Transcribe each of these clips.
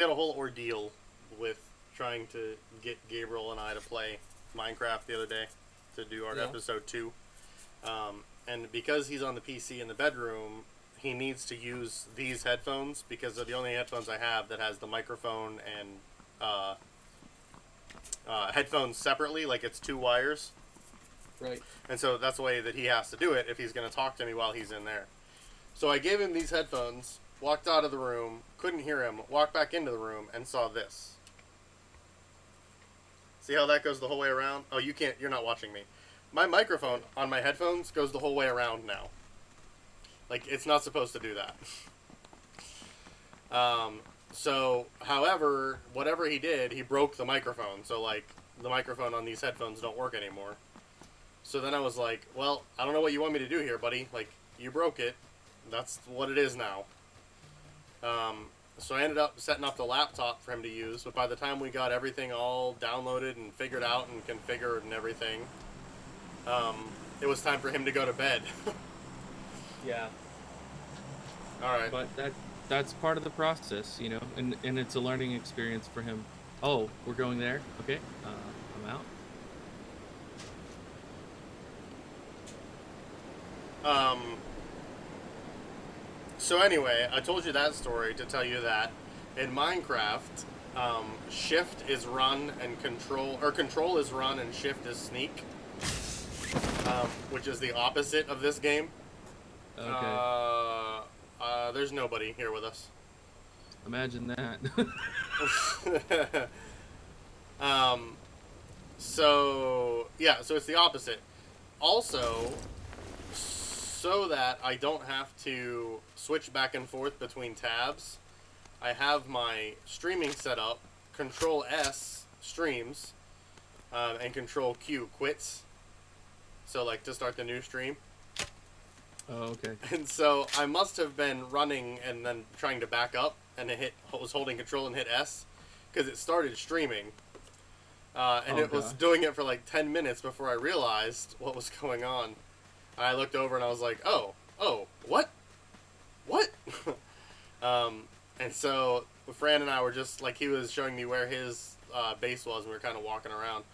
had a whole ordeal with trying to get Gabriel and I to play Minecraft the other day to do our Yeah. episode 2. And because he's on the PC in the bedroom, he needs to use these headphones because they're the only headphones I have that has the microphone and uh, headphones separately, like it's two wires. Right. And so that's the way that he has to do it if he's going to talk to me while he's in there. So I gave him these headphones, walked out of the room, couldn't hear him, walked back into the room, and saw this. See how that goes the whole way around? Oh, you can't, you're not watching me. My microphone on my headphones goes the whole way around now. Like, it's not supposed to do that. So, however, whatever he did, he broke the microphone. So, like, the microphone on these headphones don't work anymore. So then I was like, well, I don't know what you want me to do here, buddy. Like, you broke it. That's what it is now. So I ended up setting up the laptop for him to use, but by the time we got everything all downloaded and figured out and configured and everything, it was time for him to go to bed. Yeah. All right. But that's part of the process, and it's a learning experience for him. Oh, we're going there. Okay. I'm out. Um, so anyway, I told you that story to tell you that in Minecraft, shift is run and control, or control is run and shift is sneak, which is the opposite of this game. Okay. There's nobody here with us. Imagine that. um, so yeah, so it's the opposite. Also, so that I don't have to switch back and forth between tabs, I have my streaming set up. Control S streams, and Control Q quits. So like to start the new stream. Oh, okay. And so I must have been running and then trying to back up, and was holding Control and hit S, because it started streaming. And Oh, it was gosh. doing it for like 10 minutes before I realized what was going on. I looked over and I was like, oh, what? And so Fran and I were just, like, he was showing me where his base was, and we were kind of walking around.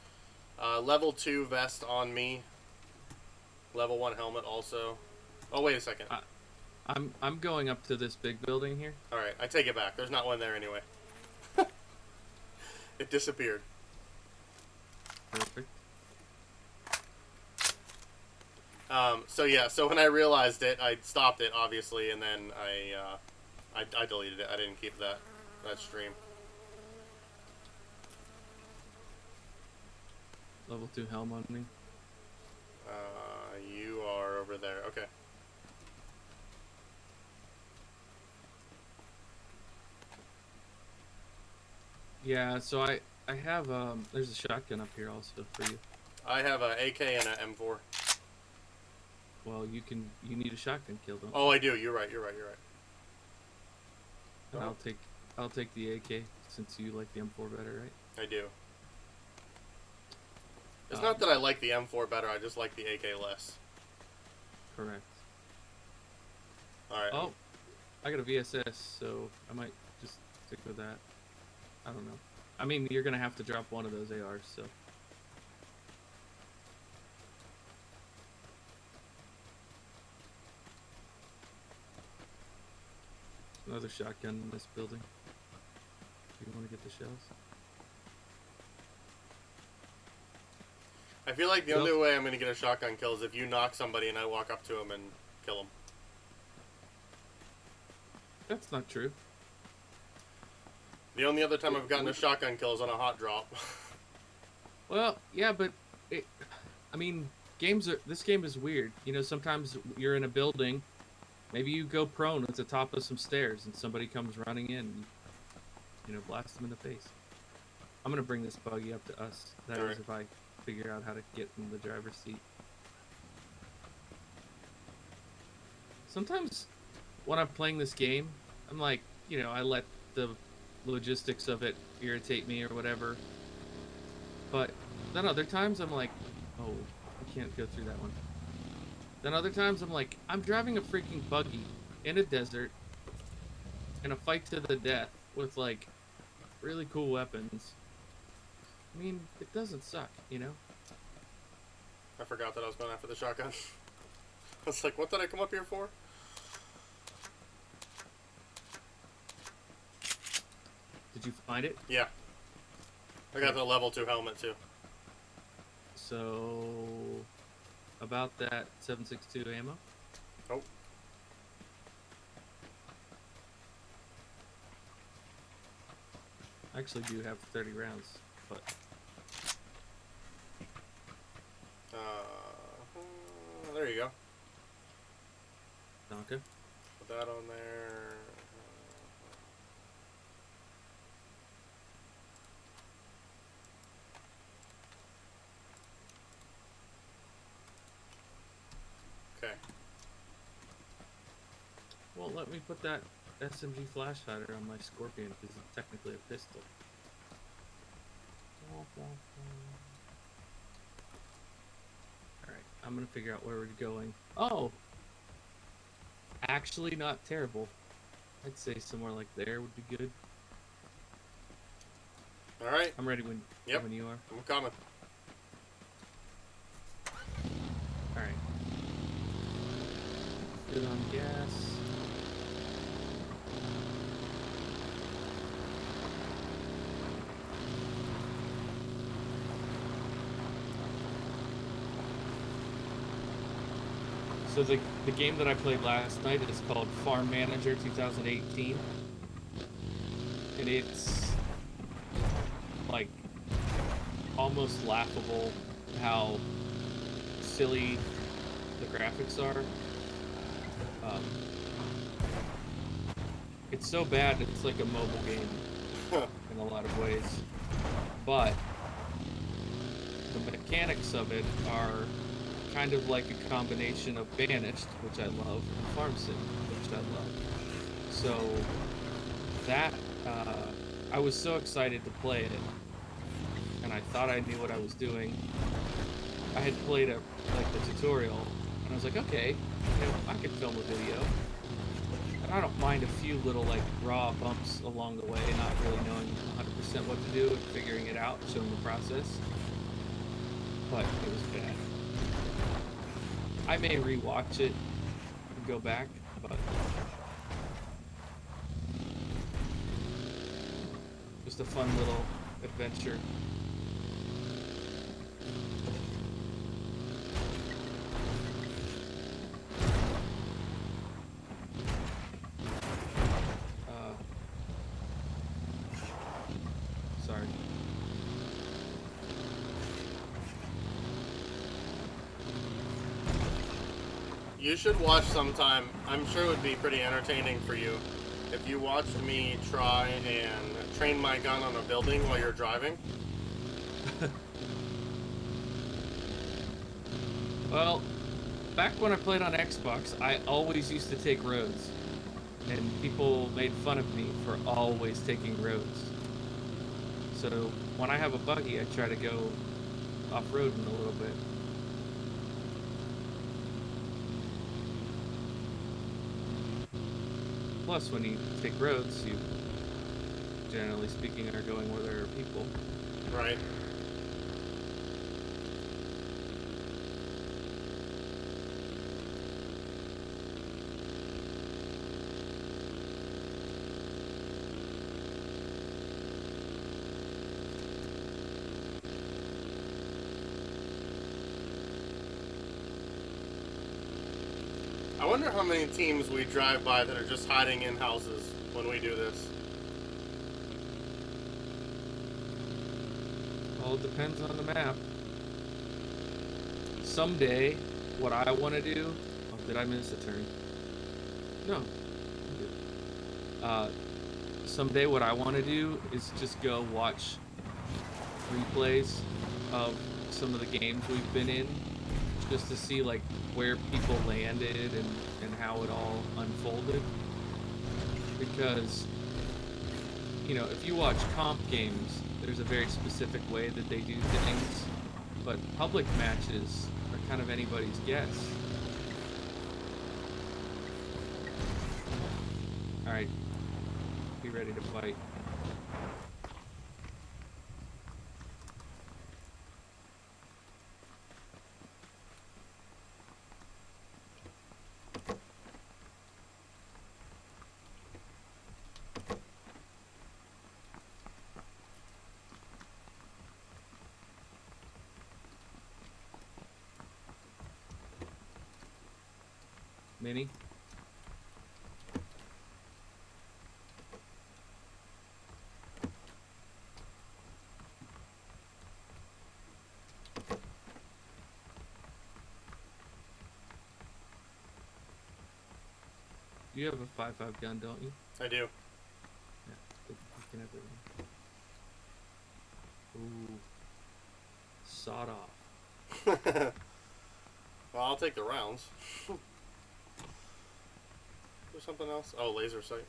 Level 2 vest on me. Level 1 helmet also. Oh, wait a second. I'm going up to this big building here. Alright, I take it back. There's not one there anyway. It disappeared. Perfect. So yeah, so when I realized it, I stopped it, obviously, and then I deleted it. I didn't keep that stream. Level 2 helm on me. You are over there. Okay. Yeah, so I have there's a shotgun up here also for you. I have an AK and an M4. Well, you need a shotgun kill, don't you? Oh, I do. You're right. And I'll take the AK since you like the M4 better, right? I do. It's not that I like the M4 better. I just like the AK less. Correct. All right. Oh, I got a VSS, so I might just stick with that. I don't know. I mean, you're gonna have to drop one of those ARs, so. Another shotgun in this building. You want to get the shells? I feel like the only way I'm going to get a shotgun kill is if you knock somebody and I walk up to him and kill him. That's not true. The only other time I've gotten a shotgun kill is on a hot drop. Well, yeah, but I mean, this game is weird. Sometimes you're in a building, maybe you go prone at the top of some stairs, and somebody comes running in, and blast them in the face. I'm gonna bring this buggy up to us. That is, if I figure out how to get in the driver's seat. Sometimes when I'm playing this game, I'm like, I let the logistics of it irritate me or whatever. But then other times I'm like, oh, I can't go through that one. Then other times I'm like, I'm driving a freaking buggy in a desert in a fight to the death with like really cool weapons. I mean, it doesn't suck, you know? I forgot that I was going after the shotgun. I was like, what did I come up here for? Did you find it? Yeah. I got the level 2 helmet too. So, about that 7.62 ammo? Oh. I actually do have 30 rounds, but... There you go. Okay. Put that on there. Okay. Well, let me put that SMG flash hider on my Scorpion because it's technically a pistol. Alright, I'm gonna figure out where we're going. Oh! Actually not terrible. I'd say somewhere like there would be good. Alright. I'm ready when you are. I'm coming. Alright. Good on gas. So the game that I played last night is called Farm Manager 2018. And it's like almost laughable how silly the graphics are. It's so bad it's like a mobile game in a lot of ways. But the mechanics of it are kind of like a combination of Banished, which I love, and Farm Sim, which I love. So that I was so excited to play it, and I thought I knew what I was doing. I had played the tutorial, and I was like, okay, you know, I could film a video. And I don't mind a few little like raw bumps along the way, not really knowing 100% what to do and figuring it out, showing the process. But it was bad. I may rewatch it and go back, but just a fun little adventure. Sorry. You should watch sometime. I'm sure it would be pretty entertaining for you if you watched me try and train my gun on a building while you're driving. Well, back when I played on Xbox, I always used to take roads. And people made fun of me for always taking roads. So when I have a buggy, I try to go off-roading a little bit. Plus, when you take roads, you, generally speaking, are going where there are people. Right. I wonder how many teams we drive by that are just hiding in houses when we do this. Well, it depends on the map. Someday, what I want to do... Oh, did I miss a turn? No. Someday, what I want to do is just go watch replays of some of the games we've been in, just to see like where people landed and how it all unfolded. Because, you know, if you watch comp games, there's a very specific way that they do things, but public matches are kind of anybody's guess. Alright, be ready to fight. Mini. You have a 5.5 gun, don't you? I do. Yeah, you can have it. Ooh, sawed off. Well, I'll take the rounds. There's something else. Oh, laser sight.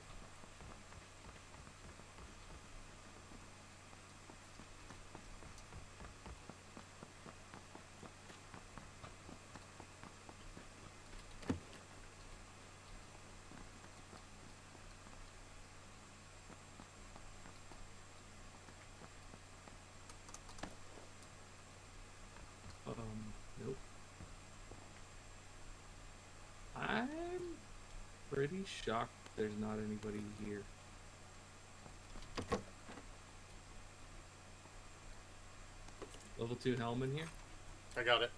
Nope. I'm pretty shocked there's not anybody here. Level 2 helmet here? I got it.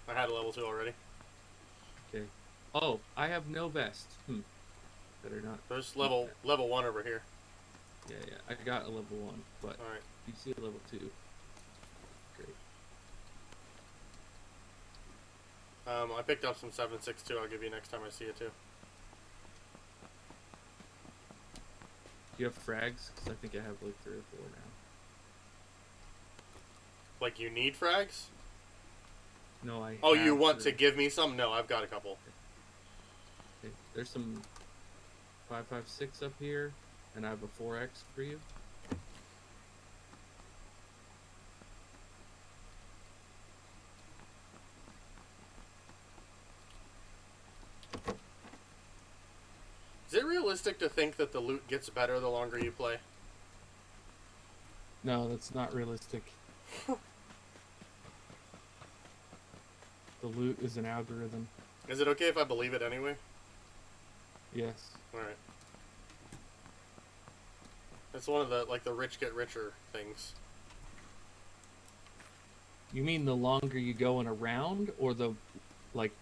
I had a level 2 already. Okay. Oh, I have no vest. Better not. There's level 1 over here. Yeah, I got a level 1, but Alright. you see a level 2. Great. I picked up some 7.6 too. I'll give you next time I see it too. Do you have frags? Because I think I have like 3 or 4 now. Like you need frags? No, I. Oh, you want 3. to give me some? No, I've got a couple. Okay. There's some 5.5/6 up here, and I have a 4x for you. Is it realistic to think that the loot gets better the longer you play? No, that's not realistic. The loot is an algorithm. Is it okay if I believe it anyway? Yes. Alright. It's one of the, like, the rich get richer things. You mean the longer you go in a round, or the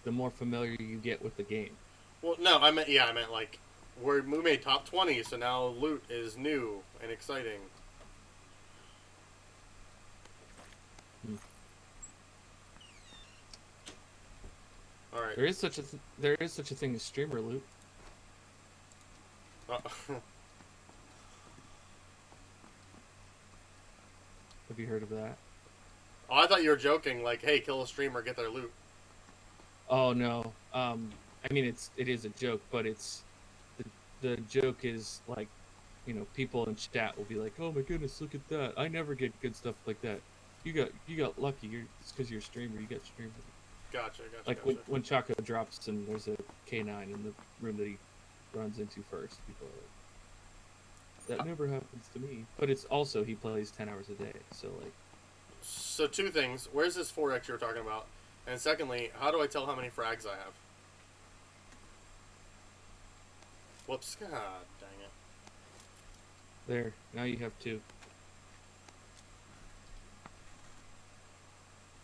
more familiar you get with the game? Well, no, I meant like, we made top 20, so now loot is new and exciting. Alright. There is such a thing as streamer loot. Have you heard of that? Oh, I thought you were joking, like, hey, kill a streamer, get their loot. Oh no. I mean it is a joke, but it's the joke is like, people in chat will be like, "Oh my goodness, look at that! I never get good stuff like that. You got lucky. It's because you're a streamer. You got streamer." Gotcha. Like when Chaco drops and there's a K9 in the room that he runs into first, people are like, "That never happens to me." But it's also he plays 10 hours a day, so like. So 2 things. Where's this 4x you were talking about? And secondly, how do I tell how many frags I have? Whoops. God dang it. There. Now you have 2.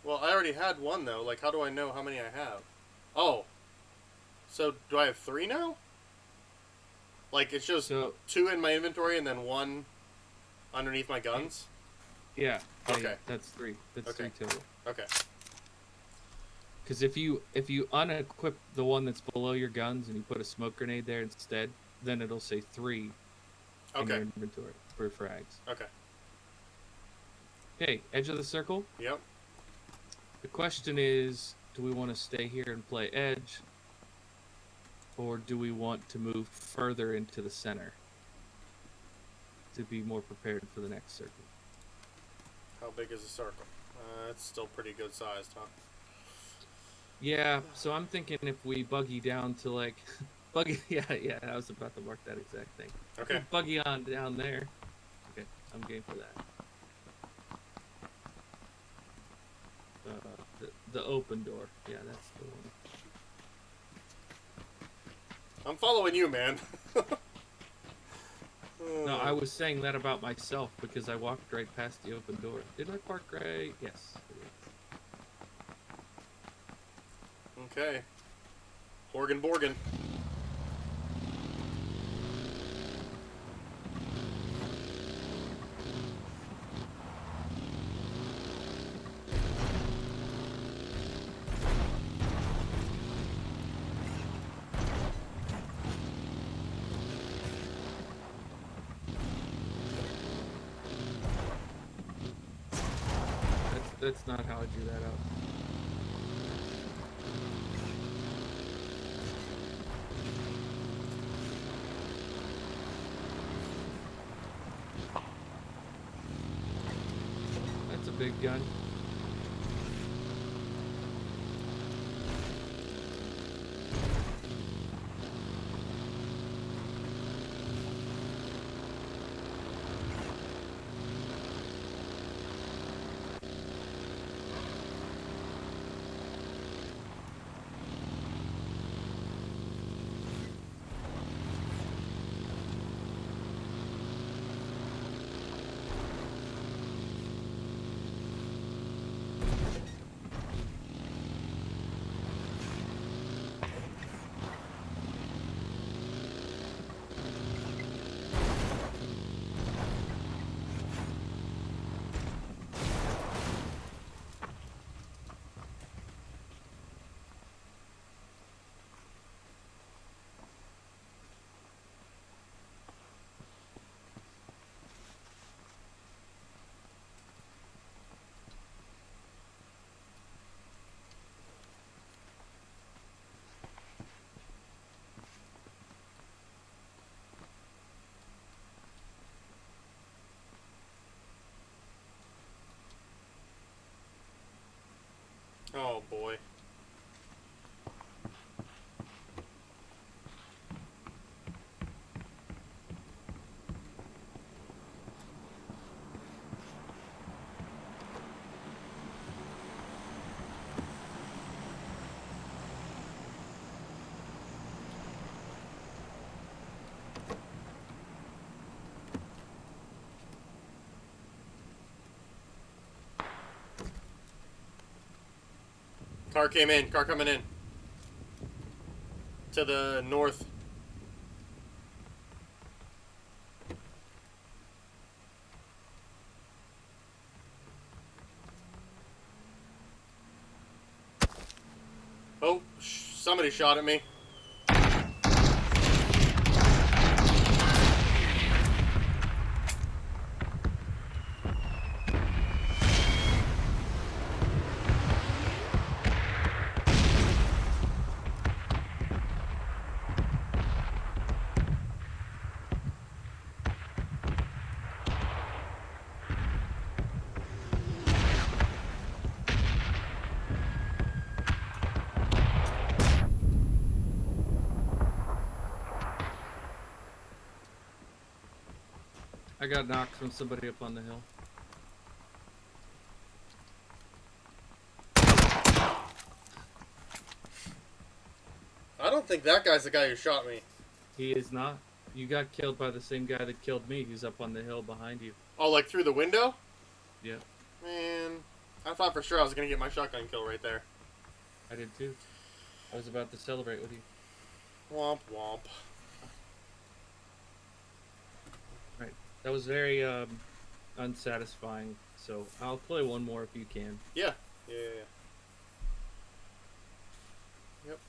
Well, I already had 1, though. Like, how do I know how many I have? Oh. So, do I have 3 now? Like, it shows 2 in my inventory and then 1 underneath my guns? Yeah. Okay. That's 3. That's Okay. 3 total. Okay. Because if you unequip the one that's below your guns and you put a smoke grenade there instead, then it'll say 3 in your inventory for frags. Okay. Okay, edge of the circle. Yep. The question is, do we want to stay here and play edge, or do we want to move further into the center to be more prepared for the next circle? How big is the circle? It's still pretty good sized, huh? Yeah, so I'm thinking if we buggy down to like, yeah, I was about to mark that exact thing. Okay. Buggy on down there. Okay, I'm game for that. The open door. Yeah, that's the one. I'm following you, man. No, I was saying that about myself because I walked right past the open door. Did I park right? Yes. Okay. Horgan Borgan. That's not how I drew that up. That's a big gun. Oh boy. Car came in. Car coming in. To the north. Oh, somebody shot at me. I got knocked from somebody up on the hill. I don't think that guy's the guy who shot me. He is not. You got killed by the same guy that killed me. He's up on the hill behind you. Oh, like through the window? Yeah, Man, I thought for sure I was going to get my shotgun kill right there. I did too. I was about to celebrate with you. Womp womp. Right. That was very unsatisfying. So I'll play one more if you can. Yeah. Yeah. Yep.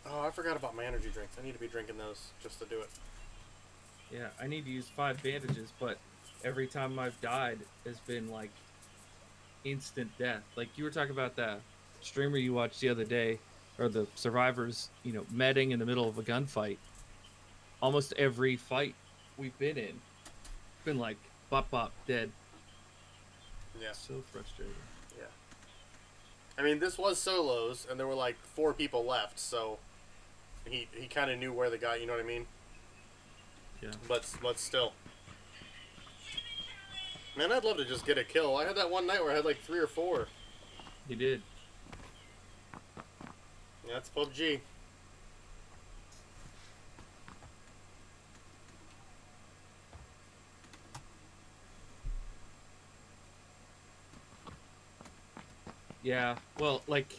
Oh, I forgot about my energy drinks. I need to be drinking those just to do it. Yeah, I need to use 5 bandages, but every time I've died has been like instant death. Like you were talking about that streamer you watched the other day, or the survivors, medding in the middle of a gunfight. Almost every fight we've been in, been like bop bop dead. Yeah. So frustrating. Yeah. I mean, this was solos, and there were like 4 people left, so he kind of knew where the guy. You know what I mean? Yeah. But still, man, I'd love to just get a kill. I had that one night where I had like 3 or 4. You did. Yeah, that's PUBG. Yeah. Well, like,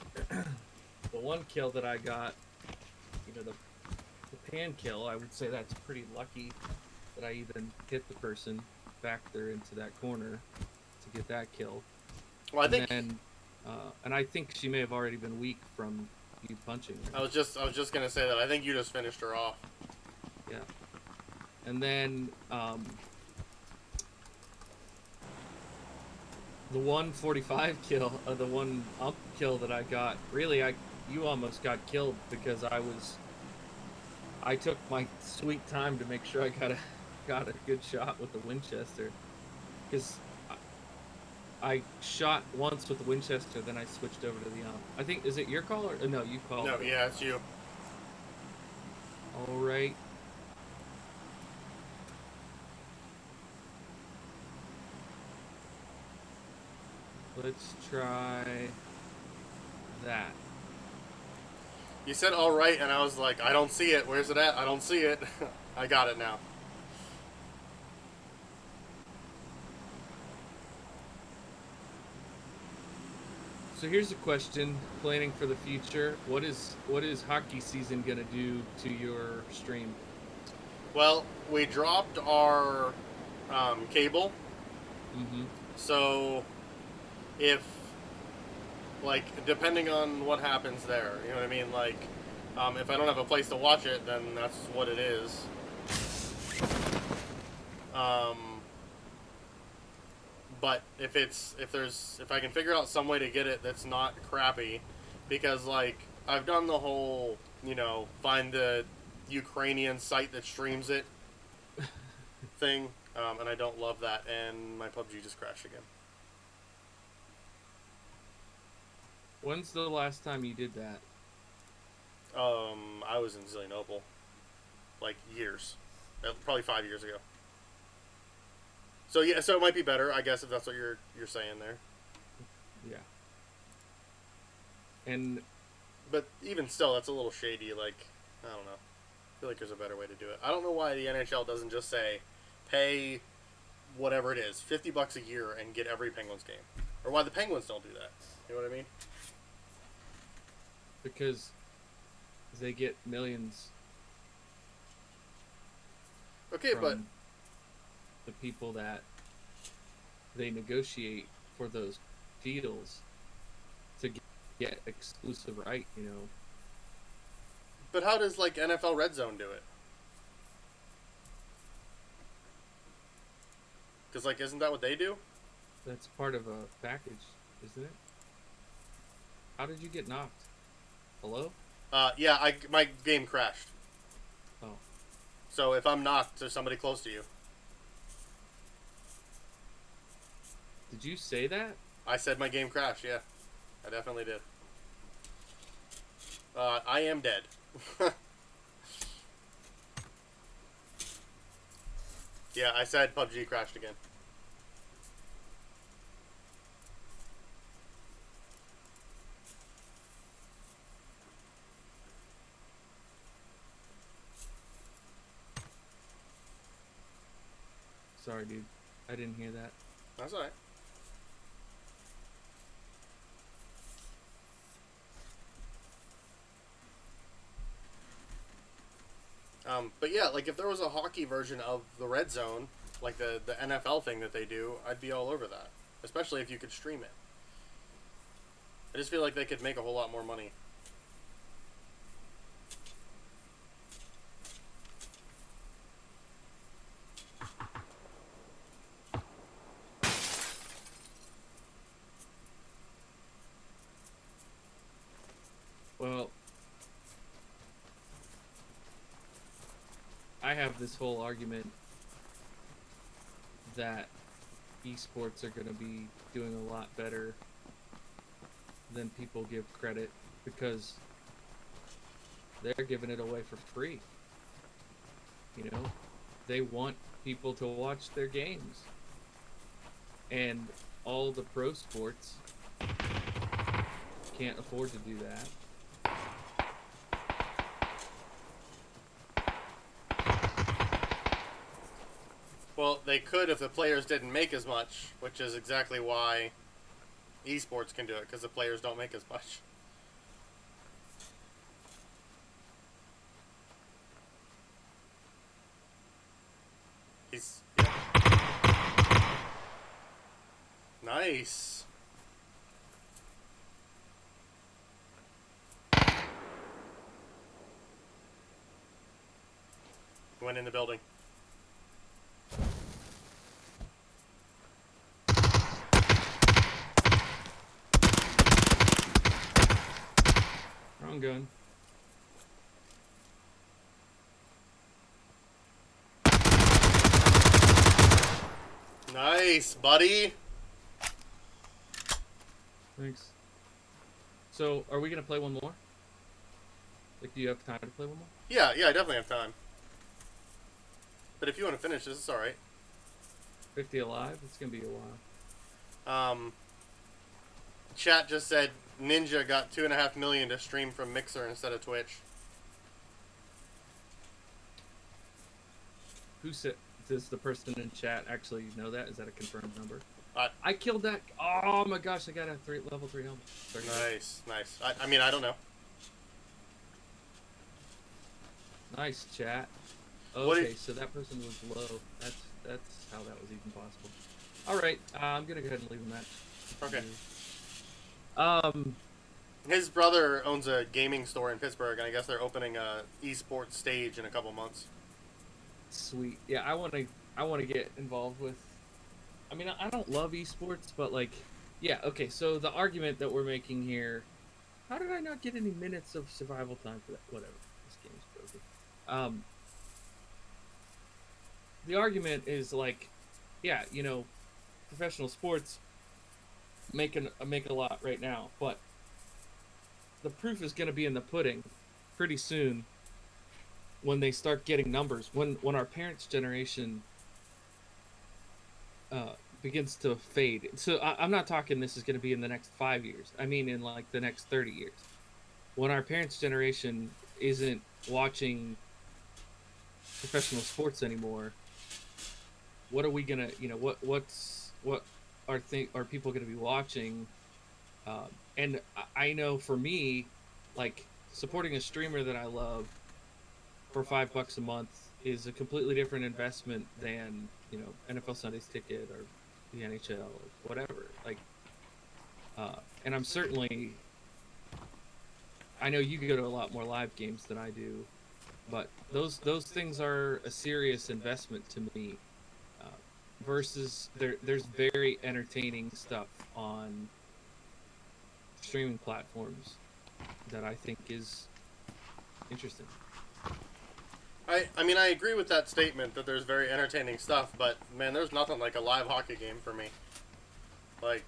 the one kill that I got, the pan kill, I would say that's pretty lucky that I even hit the person back there into that corner to get that kill. Well, I And think then, and I think she may have already been weak from you punching her. I was just gonna say that I think you just finished her off. Yeah. And then the 145 kill, the one up kill that I got, really, you almost got killed because I took my sweet time to make sure I got a good shot with the Winchester, because I shot once with the Winchester, then I switched over to the I think, is it your call or no? You called. No, yeah, it's you. All right. Let's try that. You said all right, and I was like, I don't see it. Where's it at? I don't see it. I got it now. So here's a question: planning for the future, what is hockey season gonna do to your stream? Well, we dropped our cable, Mm-hmm. so if like depending on what happens there, you know what I mean? Like, if I don't have a place to watch it, then that's what it is. But if I can figure out some way to get it that's not crappy, because like I've done the whole, find the Ukrainian site that streams it thing, and I don't love that, and my PUBG just crashed again. When's the last time you did that? I was in Zelienople, like years, probably 5 years ago. So yeah, so it might be better, I guess, if that's what you're saying there. Yeah. And But even still, that's a little shady. Like, I don't know. I feel like there's a better way to do it. I don't know why the NHL doesn't just say, pay whatever it is, $50 a year, and get every Penguins game, or why the Penguins don't do that. You know what I mean? because they get millions Okay, from but the people that they negotiate for those deals to get exclusive right, but how does like NFL Red Zone do it? Because like, isn't that what they do? That's part of a package, isn't it? How did you get knocked? Hello? Yeah, my game crashed. Oh. So if I'm knocked, there's somebody close to you. Did you say that? I said my game crashed. Yeah, I definitely did. I am dead. Yeah, I said PUBG crashed again. Sorry, dude. I didn't hear that. That's alright. But yeah, like if there was a hockey version of the Red Zone, like the NFL thing that they do, I'd be all over that. Especially if you could stream it. I just feel like they could make a whole lot more money. Well, I have this whole argument that esports are going to be doing a lot better than people give credit because they're giving it away for free. They want people to watch their games. And all the pro sports can't afford to do that. Well, they could if the players didn't make as much, which is exactly why esports can do it, because the players don't make as much. He's yeah. Nice. Went in the building. Wrong gun. Nice, buddy. Thanks. So, are we gonna play one more? Like, do you have time to play one more? Yeah, I definitely have time. But if you want to finish this, it's alright. 50 alive? It's gonna be a while. Chat just said Ninja got 2.5 million to stream from Mixer instead of Twitch. Who said? Does the person in chat actually know that? Is that a confirmed number? Uh, I killed that. Oh my gosh! I got a level 3 helmet. Nice. I mean, I don't know. Nice chat. What Okay, so that person was low. That's how that was even possible. All right, I'm gonna go ahead and leave the match. Okay. His brother owns a gaming store in Pittsburgh, and I guess they're opening a esports stage in a couple months. Sweet. Yeah, I want to get involved with. I mean, I don't love esports, but like, yeah. Okay, so the argument that we're making here. How did I not get any minutes of survival time for that? Whatever. This game's broken. The argument is like, yeah, professional sports make a lot right now, but the proof is going to be in the pudding pretty soon when they start getting numbers. When our parents' generation begins to fade. So I'm not talking this is going to be in the next 5 years. I mean in like the next 30 years. When our parents' generation isn't watching professional sports anymore, what are we gonna, what are people gonna be watching? And I know for me, like supporting a streamer that I love for $5 a month is a completely different investment than NFL Sunday's Ticket or the NHL or whatever. Like, and I'm certainly, I know you go to a lot more live games than I do, but those things are a serious investment to me. Versus there's very entertaining stuff on streaming platforms that I think is interesting. I mean, I agree with that statement that there's very entertaining stuff, but man, there's nothing like a live hockey game for me. Like,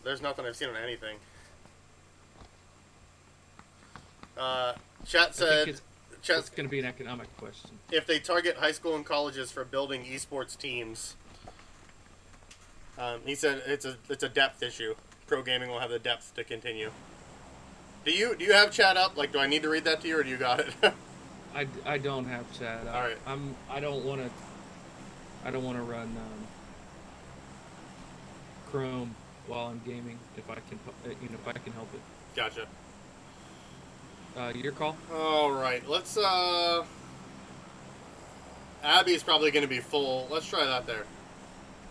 there's nothing I've seen on anything. Chat said... It's going to be an economic question. If they target high school and colleges for building esports teams, he said it's a depth issue. Pro gaming will have the depth to continue. Do you have chat up? Like, do I need to read that to you, or do you got it? I don't have chat up. All right. I don't want to run Chrome while I'm gaming if I can help it. Gotcha. Your call? Alright, let's, Abbey's probably going to be full. Let's try that there.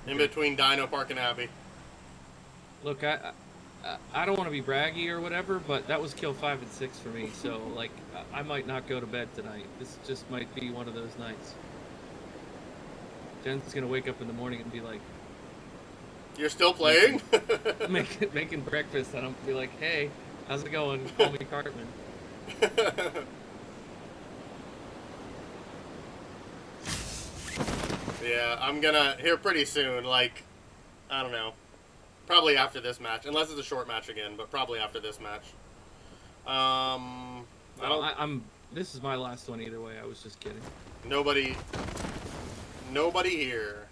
In between Dino Park and Abbey. Look, I don't want to be braggy or whatever, but that was kill 5 and 6 for me, so, like, I might not go to bed tonight. This just might be one of those nights. Jen's going to wake up in the morning and be like... You're still playing? making breakfast, and I'm going to be like, hey, how's it going? Call me Cartman. Yeah, I'm gonna here pretty soon. Like, I don't know, probably after this match, unless it's a short match again. But probably after this match. This is my last one either way. I was just kidding. Nobody here.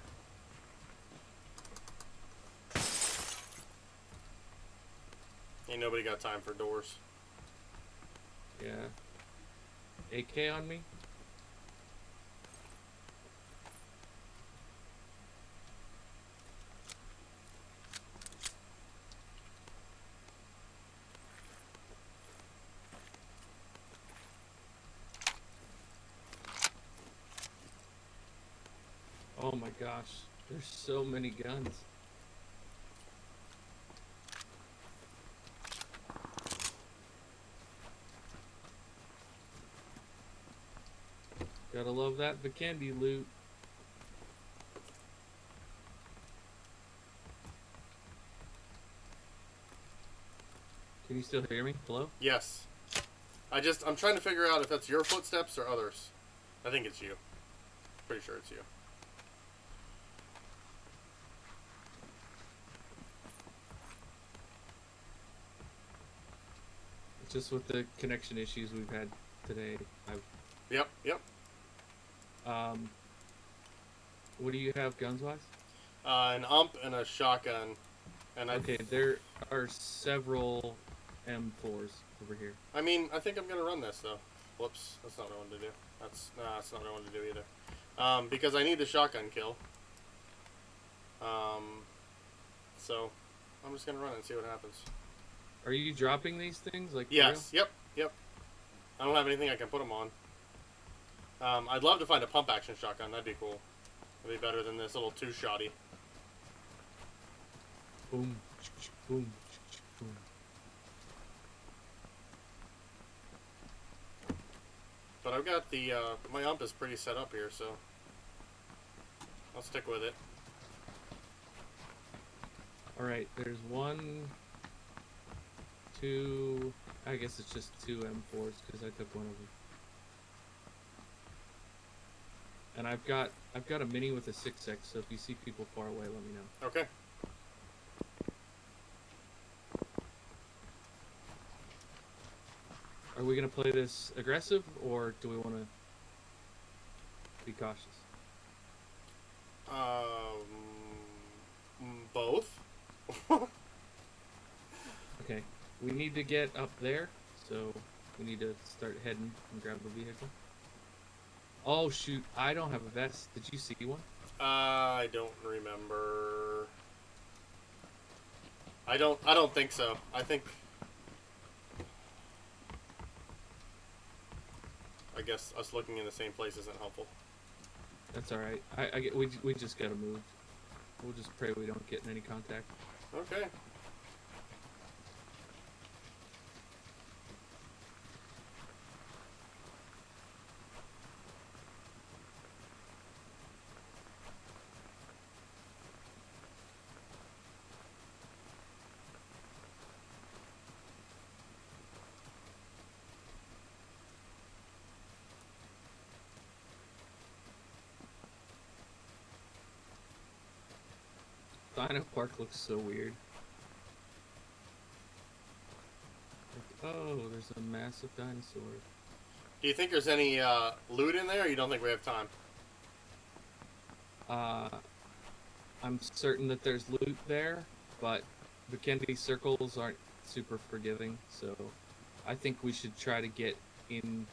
Ain't nobody got time for doors. Yeah. AK on me? Oh my gosh, there's so many guns. Gotta love that Vikendi loot. Can you still hear me? Hello? Yes. I'm trying to figure out if that's your footsteps or others. I think it's you. Pretty sure it's you. Just with the connection issues we've had today, Yep. what do you have guns wise? An ump and a shotgun. And Okay, there are several M4s over here. I mean, I think I'm gonna run this though. Whoops, that's not what I wanted to do. That's not what I wanted to do either. Because I need the shotgun kill. So I'm just gonna run and see what happens. Are you dropping these things? Like, yes, yep. I don't have anything I can put them on. I'd love to find a pump action shotgun. That'd be cool. That'd be better than this little two-shotty. Boom, boom, boom. But I've got the my ump is pretty set up here, so I'll stick with it. All right, there's one, two. I guess it's just two M4s because I took one of them. And I've got a mini with a 6x. So if you see people far away, let me know. Okay. Are we gonna play this aggressive, or do we want to be cautious? Both. Okay, we need to get up there, so we need to start heading and grab a vehicle. Oh shoot, I don't have a vest. Did you see one? I don't remember. I don't think so. I guess us looking in the same place isn't helpful. That's all right. We just gotta move. We'll just pray we don't get in any contact. Okay. Dino Park looks so weird. Like, oh, there's a massive dinosaur. Do you think there's any loot in there, or you don't think we have time? I'm certain that there's loot there, but the Kennedy circles aren't super forgiving, so I think we should try to get in.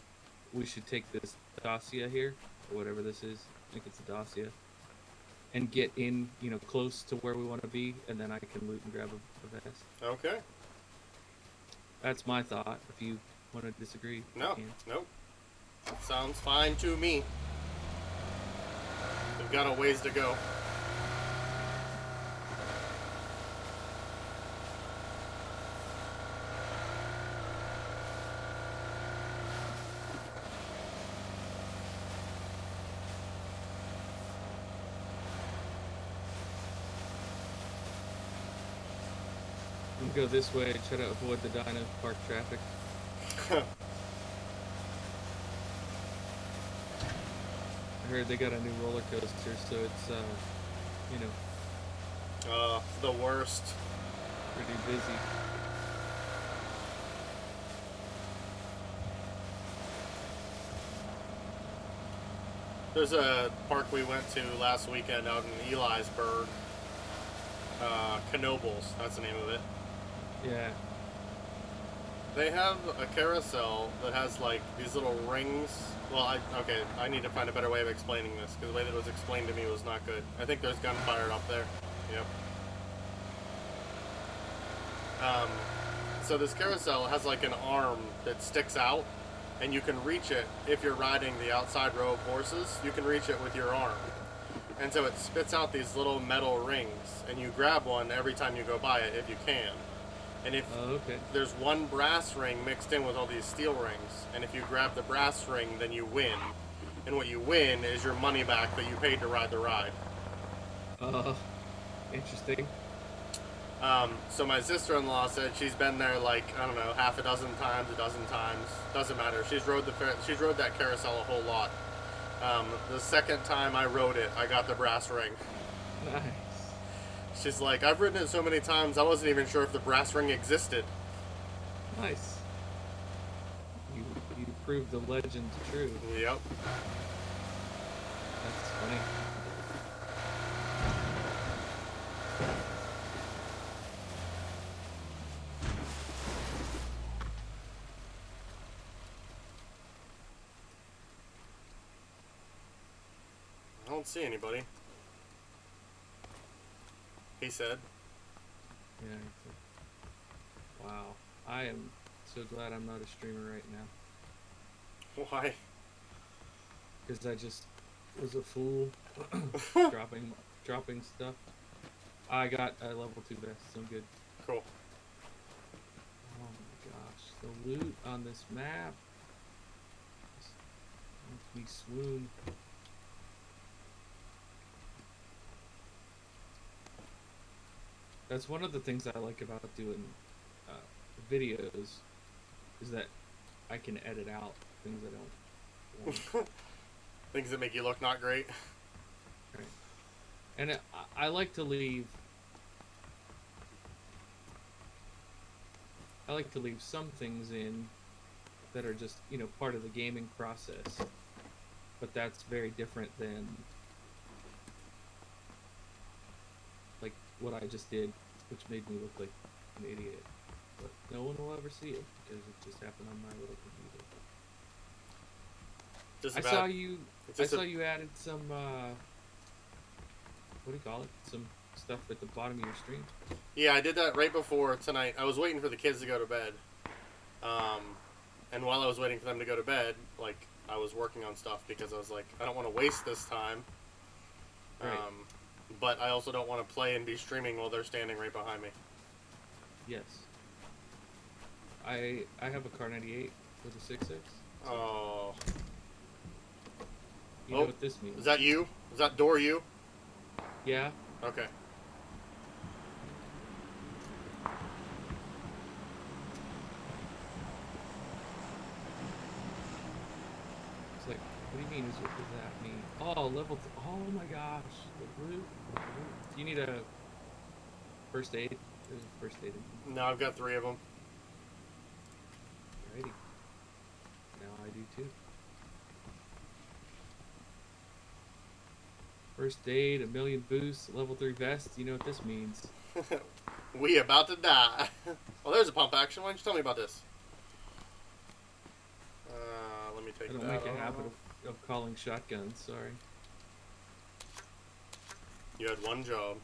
We should take this dossier here, or whatever this is. I think it's a dossier. And get in, close to where we want to be, and then I can loot and grab a vest. Okay. That's my thought. If you want to disagree, No. Nope. Sounds fine to me. We've got a ways to go. I'm gonna go this way, try to avoid the Dino Park traffic. I heard they got a new roller coaster, so it's, The worst. pretty busy. There's a park we went to last weekend out in Eliasburg. Knobles, that's the name of it. Yeah. They have a carousel that has like these little rings. Well, I need to find a better way of explaining this because the way that it was explained to me was not good. I think there's gunfire up there. Yep. So this carousel has like an arm that sticks out, and you can reach it if you're riding the outside row of horses. You can reach it with your arm. and so it spits out these little metal rings, and you grab one every time you go by it if you can. And if Oh, okay. there's one brass ring mixed in with all these steel rings, and if you grab the brass ring, then you win. And what you win is your money back that you paid to ride the ride. Interesting. So my sister-in-law said she's been there like, I don't know, half a dozen times, a dozen times. Doesn't matter. She's rode that carousel a whole lot. The second time I rode it, I got the brass ring. Nice. She's like, I've ridden it so many times, I wasn't even sure if the brass ring existed. Nice. You you proved the legend true. Yep. That's funny. I don't see anybody. He said. Yeah. Wow. I am so glad I'm not a streamer right now. Why? Because I just was a fool dropping stuff. I got a level 2 vest, so I'm good. Cool. Oh my gosh. The loot on this map just makes me swoon. That's one of the things I like about doing videos, is that I can edit out things I don't want. Things that make you look not great. Right. And I like to leave. I like to leave some things in that are just, part of the gaming process. But that's very different than like what I just did, which made me look like an idiot. But no one will ever see it because it just happened on my little computer. I saw you added some what do you call it? Some stuff at the bottom of your stream. Yeah, I did that right before tonight. I was waiting for the kids to go to bed. And while I was waiting for them to go to bed, like, I was working on stuff because I was like, I don't want to waste this time. Right. But I also don't want to play and be streaming while they're standing right behind me. Yes. I have a car 98 with a 6.6. Oh. You know what this means? Is that you? Is that door you? Yeah. Okay. It's like, what do you mean? What does that mean? Oh, level. Oh my gosh, the root. Do you need a first aid? There's a first aid. No, I've got 3 of them. Alrighty. Now I do too. First aid, a million boosts, level 3 vest. You know what this means? We about to die. Well, there's a pump action. Why don't you tell me about this? Let me take that. I don't make a habit of calling shotguns. Sorry. You had one job.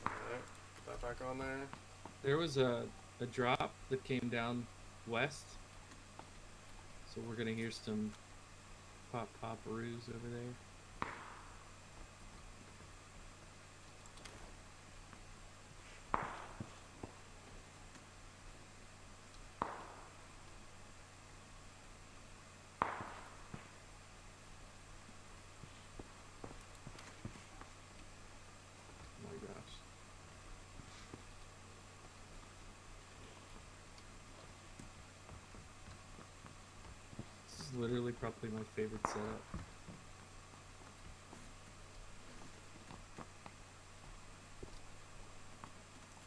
Alright, put that back on there. There was a drop that came down west, so we're gonna hear some pop-roos over there. Oh my gosh. This is literally probably my favorite setup.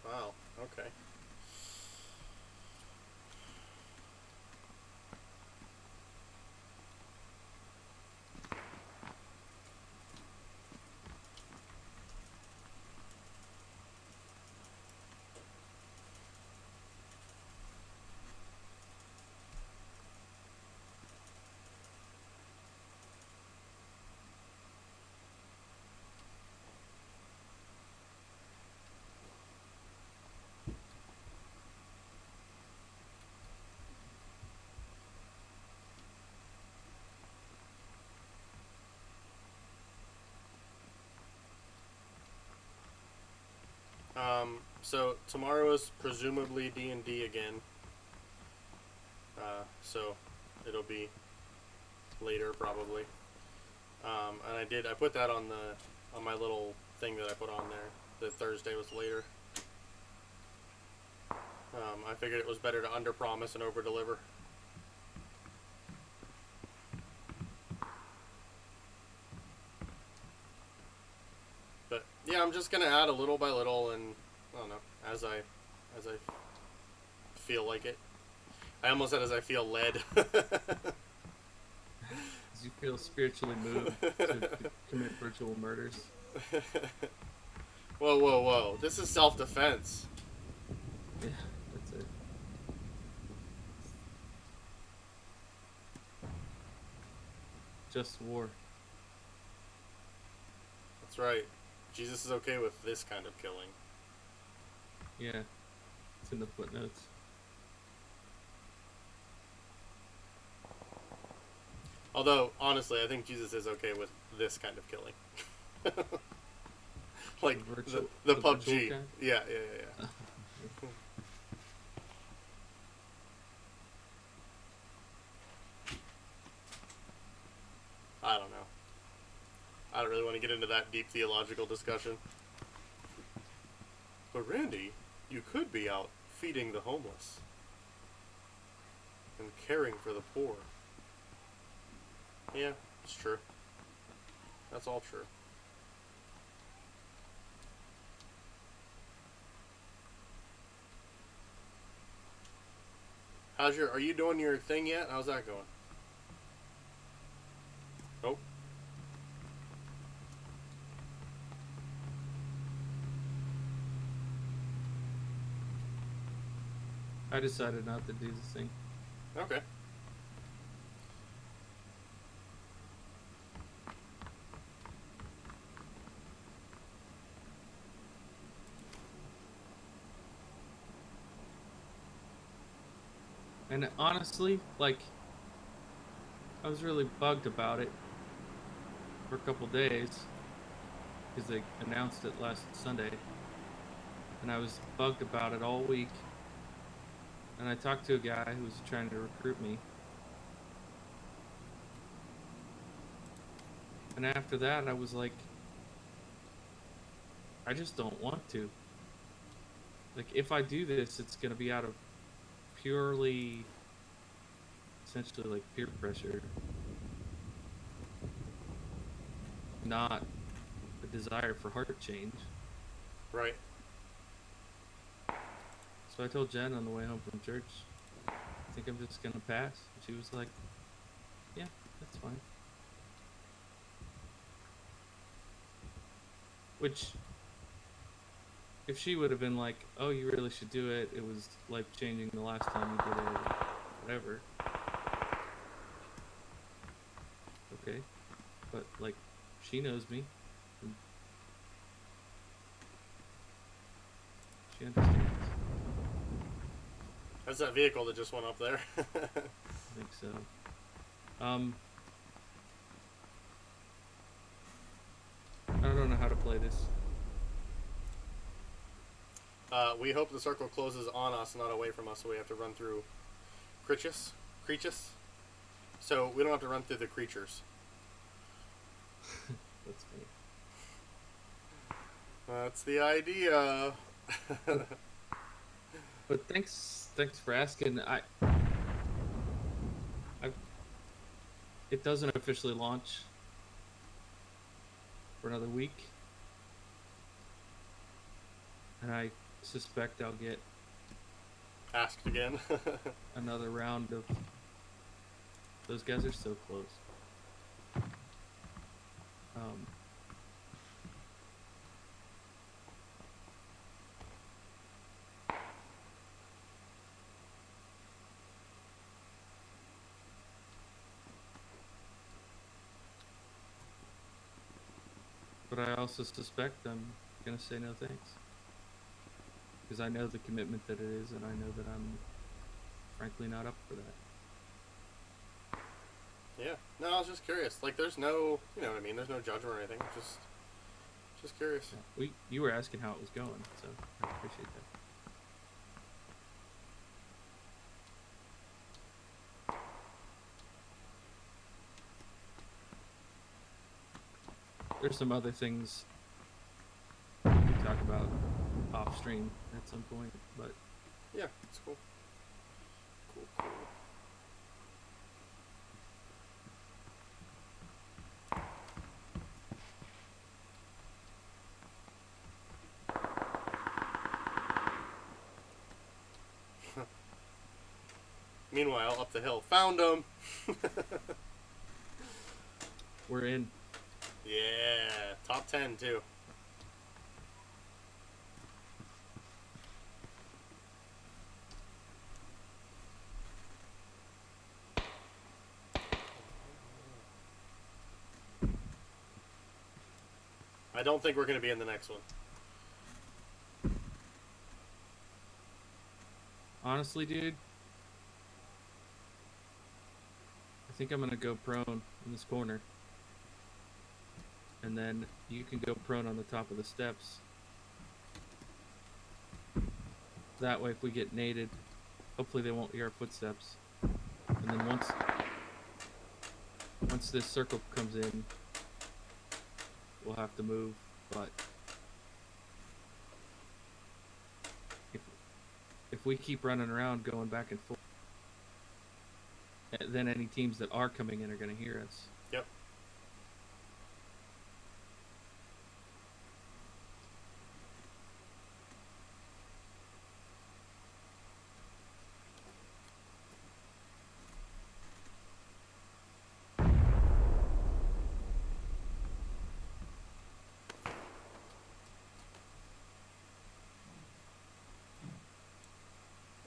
Wow, okay. So tomorrow is presumably D&D again. So it'll be later probably. And I put that on my little thing that I put on there. That Thursday was later. I figured it was better to underpromise and overdeliver. But yeah, I'm just gonna add a little by little, and I don't know, as I feel like it. I almost said as I feel led. As you feel spiritually moved to commit virtual murders. Whoa, whoa, whoa! This is self-defense. Yeah, that's it. Just war. That's right. Jesus is okay with this kind of killing. Yeah, it's in the footnotes. Although, honestly, I think Jesus is okay with this kind of killing. Like the PUBG. Kind? Yeah. I don't know. I don't really want to get into that deep theological discussion. But Randy, you could be out feeding the homeless and caring for the poor. Yeah, it's true. That's all true. Are you doing your thing yet? How's that going? Nope. I decided not to do this thing. Okay. And honestly, like, I was really bugged about it for a couple days because they announced it last Sunday, and I was bugged about it all week. And I talked to a guy who was trying to recruit me, and after that, I was like, I just don't want to. Like, if I do this, it's gonna be out of purely, essentially, like, peer pressure, not a desire for heart change. Right. So I told Jen on the way home from church, I think I'm just gonna pass. And she was like, yeah, that's fine. Which, if she would have been like, oh, you really should do it, it was life changing the last time you did it, whatever. Okay. But, like, she knows me. And she understands. That's that vehicle that just went up there. I think so. I don't know how to play this. We hope the circle closes on us, not away from us, so we have to run through creatures. So we don't have to run through the creatures. That's funny. That's the idea. But thanks for asking. It doesn't officially launch for another week, and I suspect I'll get Asked again. another round of. Those guys are so close. But I also suspect I'm gonna say no thanks. Because I know the commitment that it is, and I know that I'm frankly not up for that. Yeah. No, I was just curious. Like, there's no, you know what I mean? There's no judgment or anything. Just curious. Yeah, you were asking how it was going, so I appreciate that. There's some other things we could talk about off stream at some point, but Yeah, it's cool. Cool. Meanwhile, up the hill, found him. we're in. Yeah, top 10 too. I don't think we're going to be in the next one. Honestly, dude, I think I'm gonna go prone in this corner, and then you can go prone on the top of the steps. That way, if we get naded, hopefully they won't hear our footsteps. And then once this circle comes in, we'll have to move. But if we keep running around, going back and forth, then any teams that are coming in are going to hear us. Yep.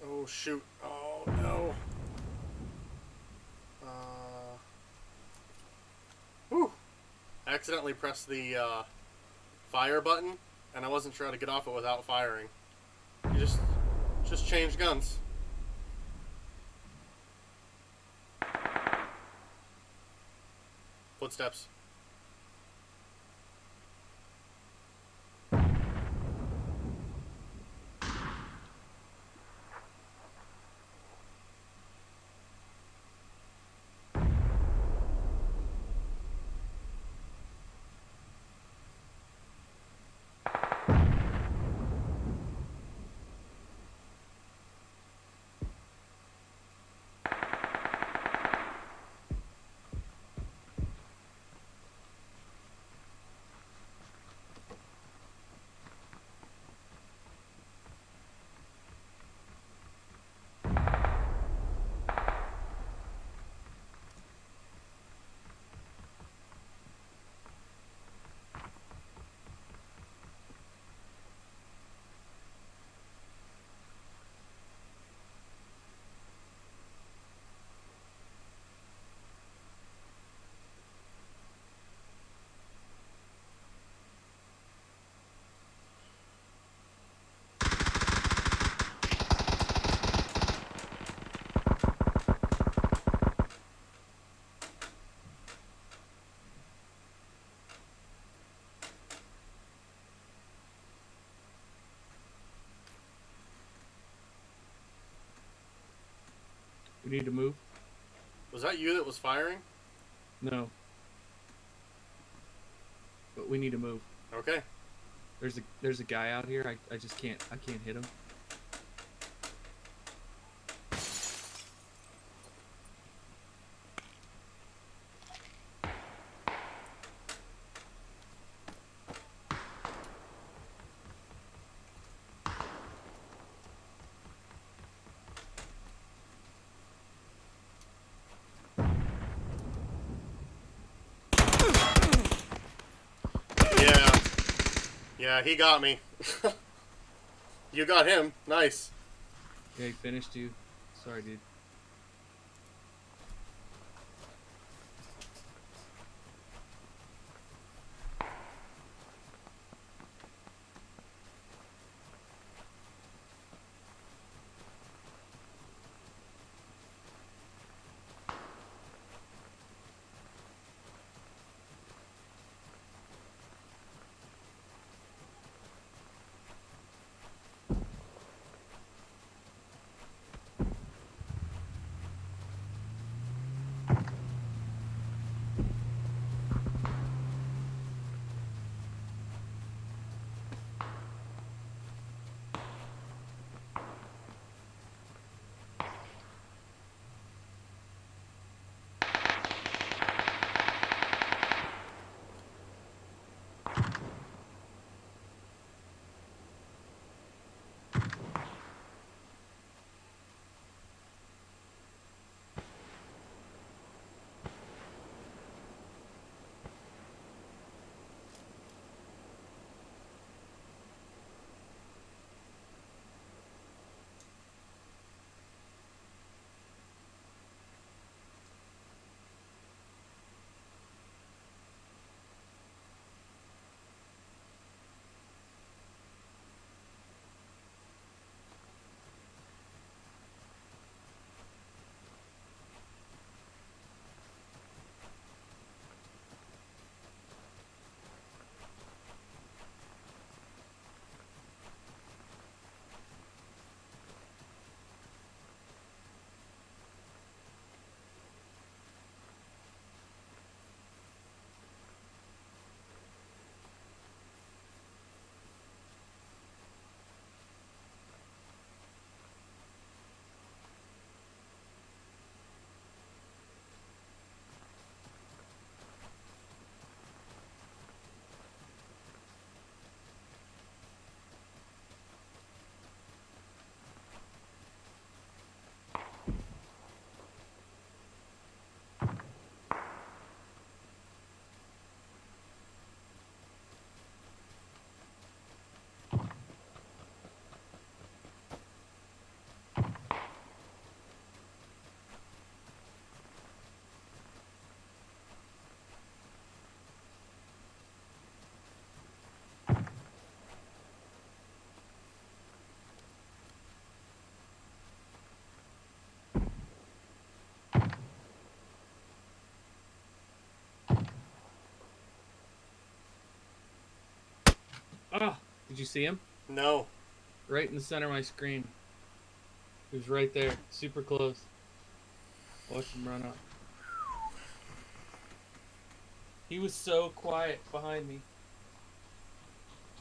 Oh shoot. Oh no. Whew. I accidentally pressed the fire button, and I wasn't sure how to get off it without firing. You just change guns. Footsteps. We need to move. Was that you that was firing? No. But we need to move. Okay. There's a guy out here. I just can't hit him. Yeah. Yeah, he got me. You got him. Nice. Yeah, he finished you. Sorry, dude. Oh, did you see him? No. Right in the center of my screen. He was right there, super close. Watch him run up. He was so quiet behind me.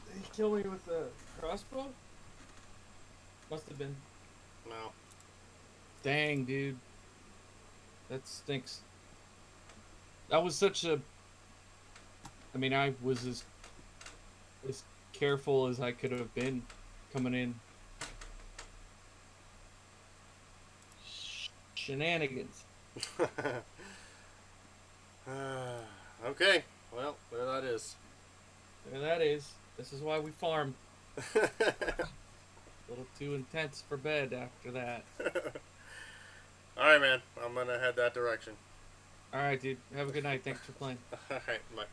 Did he kill me with a crossbow? Must have been. No. Dang, dude. That stinks. That was such a. I mean, I was as careful as I could have been coming in. Shenanigans. Okay. Well, there that is. There that is. This is why we farm. A little too intense for bed after that. All right, man. I'm gonna head that direction. All right, dude. Have a good night. Thanks for playing. All right. Bye.